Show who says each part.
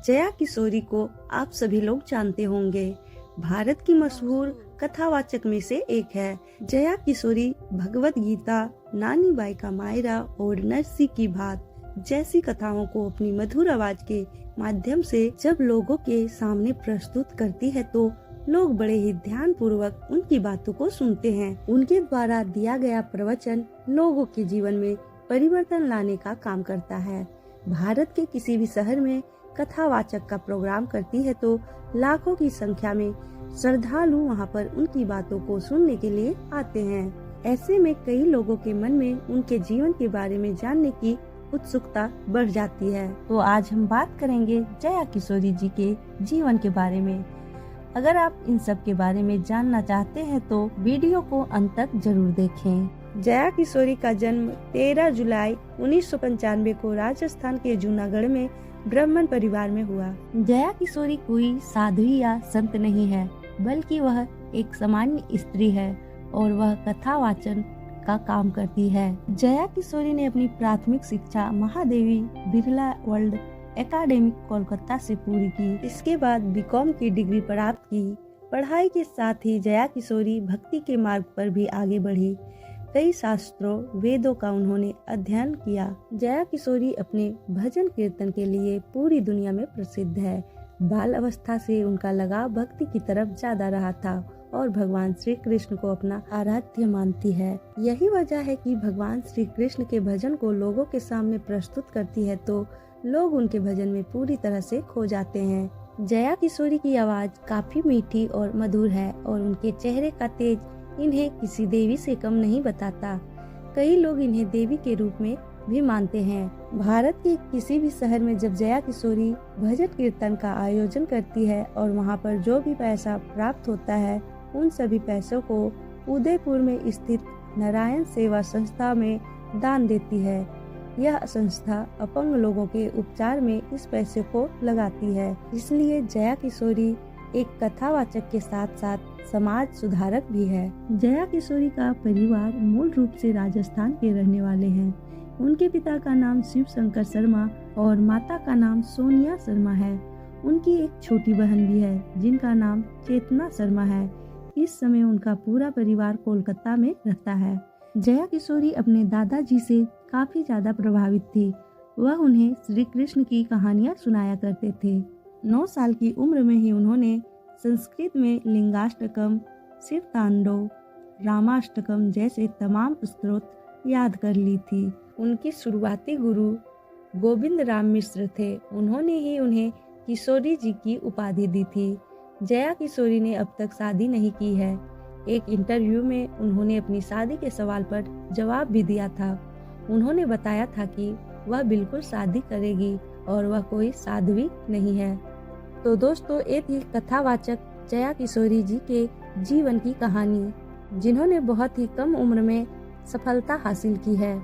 Speaker 1: जया किशोरी को आप सभी लोग जानते होंगे। भारत की मशहूर कथावाचक में से एक है। जया किशोरी भगवत गीता, नानी बाई का मायरा और नरसी की भात जैसी कथाओं को अपनी मधुर आवाज के माध्यम से जब लोगों के सामने प्रस्तुत करती है तो लोग बड़े ही ध्यान पूर्वक उनकी बातों को सुनते हैं। उनके द्वारा दिया गया प्रवचन लोगों के जीवन में परिवर्तन लाने का काम करता है। भारत के किसी भी शहर में कथावाचक का प्रोग्राम करती है तो लाखों की संख्या में श्रद्धालु वहां पर उनकी बातों को सुनने के लिए आते हैं। ऐसे में कई लोगों के मन में उनके जीवन के बारे में जानने की उत्सुकता बढ़ जाती है। तो आज हम बात करेंगे जया किशोरी जी के जीवन के बारे में। अगर आप इन सब के बारे में जानना चाहते हैं तो वीडियो को अंत तक जरूर देखें। जया किशोरी का जन्म 13 जुलाई 1995 को राजस्थान के जूनागढ़ में ब्राह्मण परिवार में हुआ। जया किशोरी कोई साध्वी या संत नहीं है, बल्कि वह एक सामान्य स्त्री है और वह कथावाचन का काम करती है। जया किशोरी ने अपनी प्राथमिक शिक्षा महादेवी बिरला वर्ल्ड एकेडमी कोलकाता से पूरी की। इसके बाद बीकॉम की डिग्री प्राप्त की। पढ़ाई के साथ ही जया किशोरी भक्ति के मार्ग पर भी आगे बढ़ी। कई शास्त्रों वेदों का उन्होंने अध्ययन किया। जया किशोरी अपने भजन कीर्तन के लिए पूरी दुनिया में प्रसिद्ध है। बाल अवस्था से उनका लगाव भक्ति की तरफ ज्यादा रहा था और भगवान श्री कृष्ण को अपना आराध्य मानती है। यही वजह है कि भगवान श्री कृष्ण के भजन को लोगों के सामने प्रस्तुत करती है तो लोग उनके भजन में पूरी तरह से खो जाते हैं। जया किशोरी की आवाज काफी मीठी और मधुर है और उनके चेहरे का तेज इन्हें किसी देवी से कम नहीं बताता। कई लोग इन्हें देवी के रूप में भी मानते हैं। भारत के किसी भी शहर में जब जया किशोरी भजन कीर्तन का आयोजन करती है और वहां पर जो भी पैसा प्राप्त होता है उन सभी पैसों को उदयपुर में स्थित नारायण सेवा संस्था में दान देती है। यह संस्था अपंग लोगों के उपचार में इस पैसे को लगाती है। इसलिए जया किशोरी एक कथावाचक के साथ साथ समाज सुधारक भी है। जया किशोरी का परिवार मूल रूप से राजस्थान के रहने वाले हैं। उनके पिता का नाम शिव शंकर शर्मा और माता का नाम सोनिया शर्मा है। उनकी एक छोटी बहन भी है जिनका नाम चेतना शर्मा है। इस समय उनका पूरा परिवार कोलकाता में रहता है। जया किशोरी अपने दादाजी से काफी ज्यादा प्रभावित थी। वह उन्हें श्री कृष्ण की कहानियां सुनाया करते थे। 9 साल की उम्र में ही उन्होंने संस्कृत में लिंगाष्टकम, शिव तांडव, रामाष्टकम जैसे तमाम स्तोत्र याद कर ली थी। उनके शुरुआती गुरु गोविंद राम मिश्र थे। उन्होंने ही उन्हें किशोरी जी की उपाधि दी थी। जया किशोरी ने अब तक शादी नहीं की है। एक इंटरव्यू में उन्होंने अपनी शादी के सवाल पर जवाब भी दिया था। उन्होंने बताया था कि वह बिल्कुल शादी करेगी और वह कोई साध्वी नहीं है। तो दोस्तों, ये थी कथावाचक जया किशोरी जी के जीवन की कहानी, जिन्होंने बहुत ही कम उम्र में सफलता हासिल की है।